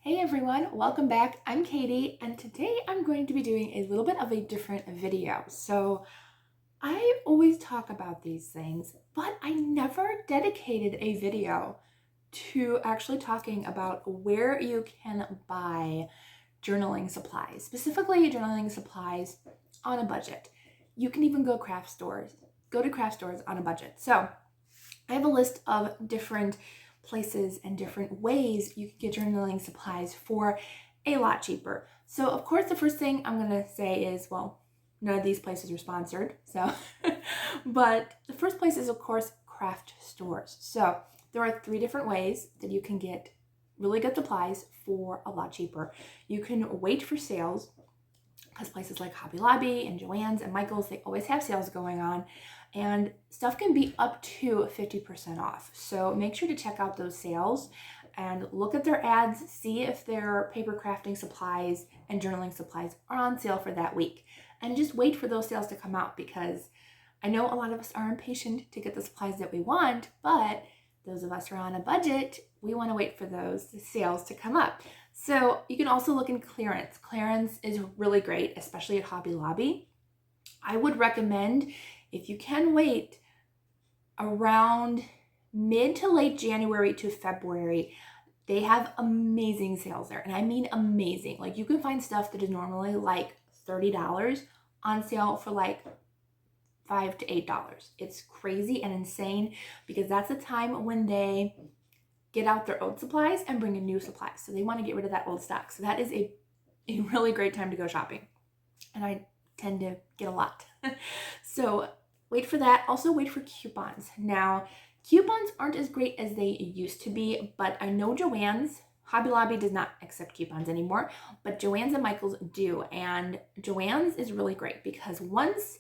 Hey everyone, welcome back. I'm Katie, and today I'm going to be doing a little bit of a different video. So I always talk about these things, but I never dedicated a video to actually talking about where you can buy journaling supplies, specifically journaling supplies on a budget. You can even go to craft stores on a budget. So I have a list of different places and different ways you can get journaling supplies for a lot cheaper. So of course, the first thing I'm gonna say is, well, none of these places are sponsored. So, but the first place is of course craft stores. So there are 3 different ways that you can get really good supplies for a lot cheaper. You can wait for sales, because places like Hobby Lobby and Joann's and Michael's, they always have sales going on, and stuff can be up to 50% off. So make sure to check out those sales and look at their ads, see if their paper crafting supplies and journaling supplies are on sale for that week. And just wait for those sales to come out, because I know a lot of us are impatient to get the supplies that we want, but those of us who are on a budget, we want to wait for those sales to come up. So you can also look in clearance. Clearance is really great, especially at Hobby Lobby. I would recommend, if you can wait around mid to late January to February, they have amazing sales there. And I mean amazing. Like, you can find stuff that is normally like $30 on sale for like $5 to $8. It's crazy and insane, because that's the time when they get out their old supplies and bring in new supplies. So they want to get rid of that old stock. So that is a really great time to go shopping. And I tend to get a lot. So wait for that. Also wait for coupons. Now, coupons aren't as great as they used to be, but I know Joann's, Hobby Lobby does not accept coupons anymore, but Joann's and Michael's do. And Joann's is really great, because once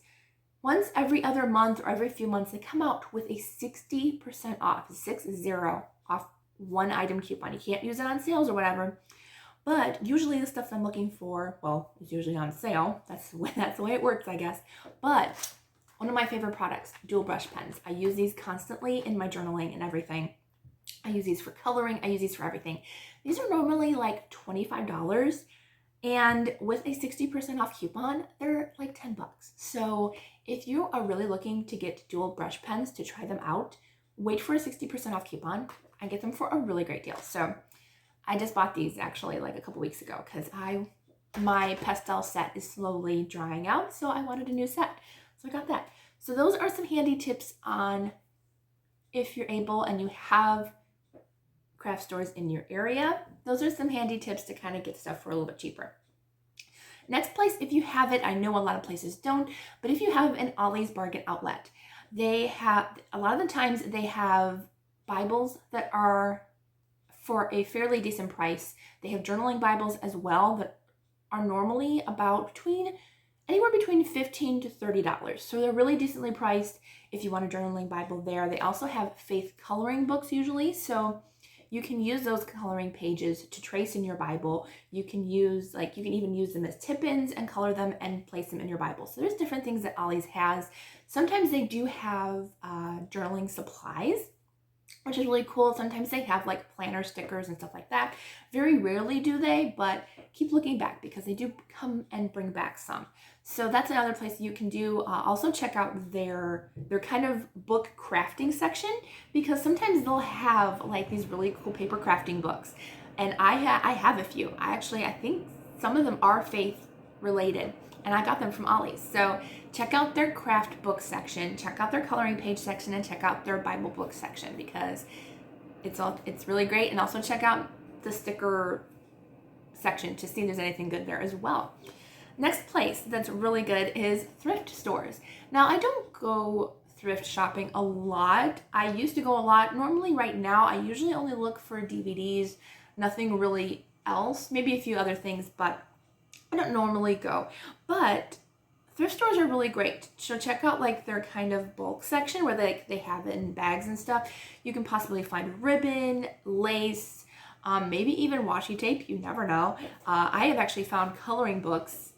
every other month or every few months, they come out with a 60% off, 60 off one item coupon. You can't use it on sales or whatever, but usually the stuff I'm looking for, well, is usually on sale. That's the way it works, I guess. But one of my favorite products, dual brush pens. I use these constantly in my journaling and everything. I use these for coloring. I use these for everything. These are normally like $25. And with a 60% off coupon, they're like $10. So if you are really looking to get dual brush pens to try them out, wait for a 60% off coupon and get them for a really great deal. So I just bought these actually like a couple weeks ago, because my pastel set is slowly drying out. So I wanted a new set. So I got that. So those are some handy tips on, if you're able and you have craft stores in your area, those are some handy tips to kind of get stuff for a little bit cheaper. Next place, if you have it, I know a lot of places don't, but if you have an Ollie's Bargain Outlet, they have, a lot of the times they have Bibles that are for a fairly decent price. They have journaling Bibles as well that are normally about anywhere between $15 to $30. So they're really decently priced if you want a journaling Bible there. They also have faith coloring books usually, so you can use those coloring pages to trace in your Bible. You can even use them as tip-ins and color them and place them in your Bible. So there's different things that Ollie's has. Sometimes they do have journaling supplies, which is really cool. Sometimes they have like planner stickers and stuff like that. Very rarely do they, but keep looking back, because they do come and bring back some. So that's another place you can do. Also check out their kind of book crafting section, because sometimes they'll have like these really cool paper crafting books. And I have a few. I think some of them are faith related, and I got them from Ollie's. So check out their craft book section, check out their coloring page section, and check out their Bible book section, because it's really great. And also check out the sticker section to see if there's anything good there as well. Next place that's really good is thrift stores. Now, I don't go thrift shopping a lot. I used to go a lot. Normally right now, I usually only look for DVDs, nothing really else, maybe a few other things, but I don't normally go. But thrift stores are really great. So check out like their kind of bulk section where they have it in bags and stuff. You can possibly find ribbon, lace, maybe even washi tape. You never know. I have actually found coloring books,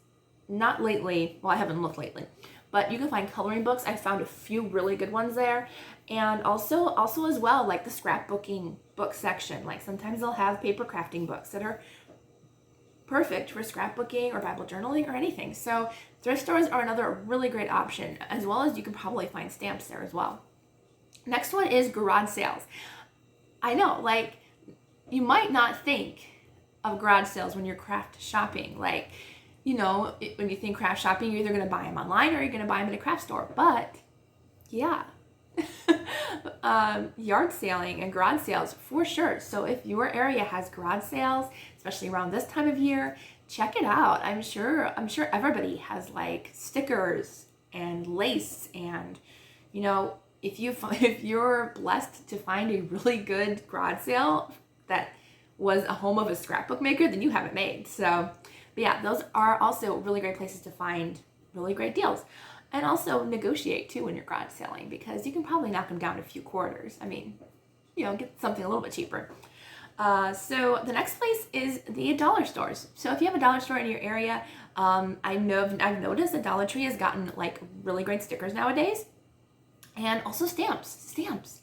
not lately. Well, I haven't looked lately, but you can find coloring books. I found a few really good ones there. And also as well, like the scrapbooking book section. Like sometimes they'll have paper crafting books that are perfect for scrapbooking or Bible journaling or anything. So thrift stores are another really great option, as well as you can probably find stamps there as well. Next one is garage sales. I know, like, you might not think of garage sales when you're craft shopping. Like, you know, when you think craft shopping, you're either going to buy them online or you're going to buy them in a craft store. But yeah, yard selling and garage sales for sure. So if your area has garage sales, especially around this time of year, check it out. I'm sure everybody has like stickers and lace, and you know, if you're blessed to find a really good garage sale that was a home of a scrapbook maker, then you have it made. So, but yeah, those are also really great places to find really great deals. And also negotiate too when you're garage selling, because you can probably knock them down a few quarters. I mean, you know, get something a little bit cheaper. So the next place is the dollar stores. So if you have a dollar store in your area, I've noticed that Dollar Tree has gotten like really great stickers nowadays. And also stamps.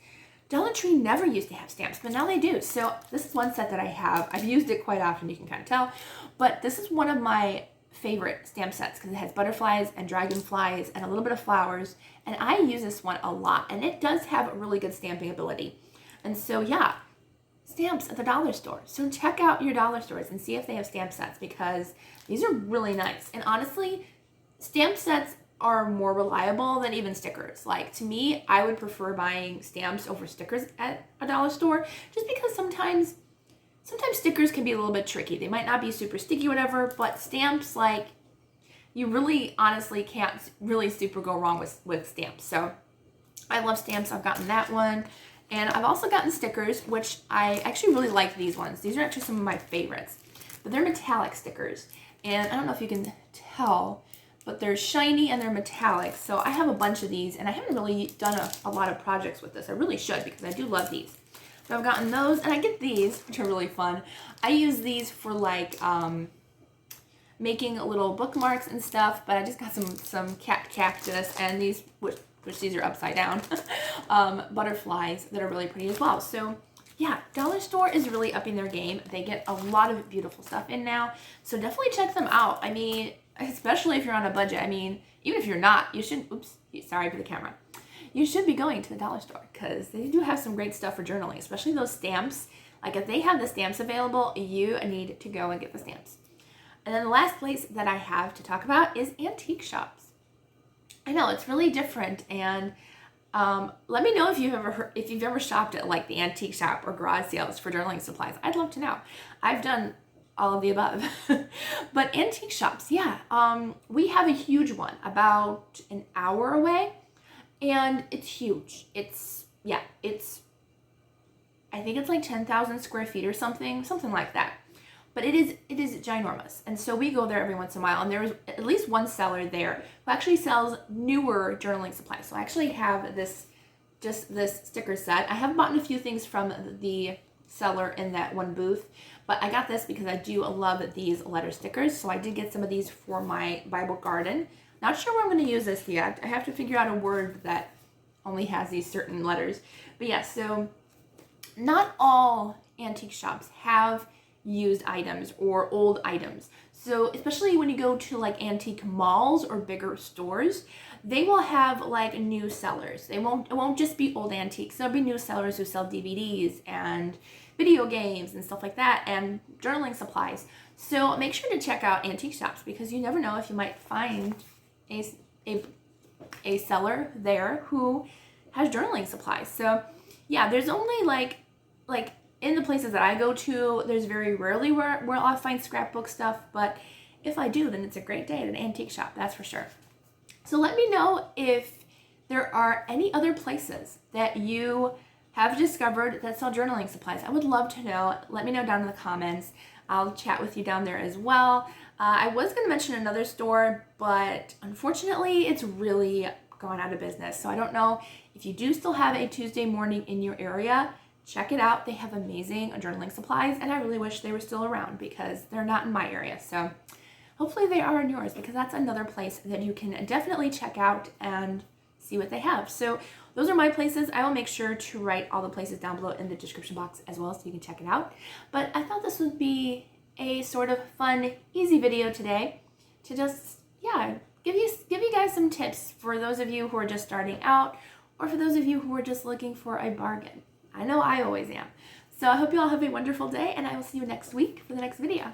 Dollar Tree never used to have stamps, but now they do. So this is one set that I have. I've used it quite often, you can kind of tell. But this is one of my favorite stamp sets because it has butterflies and dragonflies and a little bit of flowers. And I use this one a lot. And it does have a really good stamping ability. And so yeah, stamps at the dollar store. So check out your dollar stores and see if they have stamp sets, because these are really nice. And honestly, stamp sets are more reliable than even stickers. Like, to me, I would prefer buying stamps over stickers at a dollar store, just because sometimes stickers can be a little bit tricky. They might not be super sticky, whatever, but stamps, like, you really honestly can't really super go wrong with stamps. So I love stamps. I've gotten that one. And I've also gotten stickers, which I actually really like these ones. These are actually some of my favorites. But they're metallic stickers. And I don't know if you can tell, but they're shiny and they're metallic. So I have a bunch of these, and I haven't really done a lot of projects with this. I really should, because I do love these. So I've gotten those, and I get these, which are really fun. I use these for like making little bookmarks and stuff, but I just got some cactus and these, which these are upside down, butterflies that are really pretty as well. So yeah, dollar store is really upping their game. They get a lot of beautiful stuff in now. So definitely check them out. I mean, especially if you're on a budget. I mean, even if you're not, you should, sorry for the camera. You should be going to the dollar store, because they do have some great stuff for journaling, especially those stamps. Like, if they have the stamps available, you need to go and get the stamps. And then the last place that I have to talk about is antique shops. I know it's really different, and let me know if you've ever shopped at like the antique shop or garage sales for journaling supplies. I'd love to know. I've done all of the above. But antique shops, yeah. We have a huge one about an hour away, and it's huge. I think it's like 10,000 square feet or something like that. But it is ginormous. And so we go there every once in a while, and there's at least one seller there who actually sells newer journaling supplies. So I actually have this sticker set. I have bought a few things from the seller in that one booth, but I got this because I do love these letter stickers. So I did get some of these for my Bible garden. Not sure where I'm going to use this yet. I have to figure out a word that only has these certain letters. But yeah, so not all antique shops have used items or old items. So especially when you go to like antique malls or bigger stores, they will have like new sellers. It won't just be old antiques. There'll be new sellers who sell DVDs and video games and stuff like that, and journaling supplies. So make sure to check out antique shops, because you never know if you might find a seller there who has journaling supplies. So yeah, there's only like in the places that I go to, there's very rarely where I'll find scrapbook stuff, but if I do, then it's a great day at an antique shop, that's for sure. So let me know if there are any other places that you have discovered that sell journaling supplies. I would love to know. Let me know down in the comments. I'll chat with you down there as well. I was going to mention another store, but unfortunately it's really gone out of business. So I don't know if you do still have a Tuesday morning in your area. Check it out. They have amazing journaling supplies, and I really wish they were still around because they're not in my area. So hopefully they are in yours, because that's another place that you can definitely check out and see what they have. So those are my places. I will make sure to write all the places down below in the description box as well, so you can check it out. But I thought this would be a sort of fun, easy video today to just, yeah, give you guys some tips for those of you who are just starting out, or for those of you who are just looking for a bargain. I know I always am. So I hope you all have a wonderful day, and I will see you next week for the next video.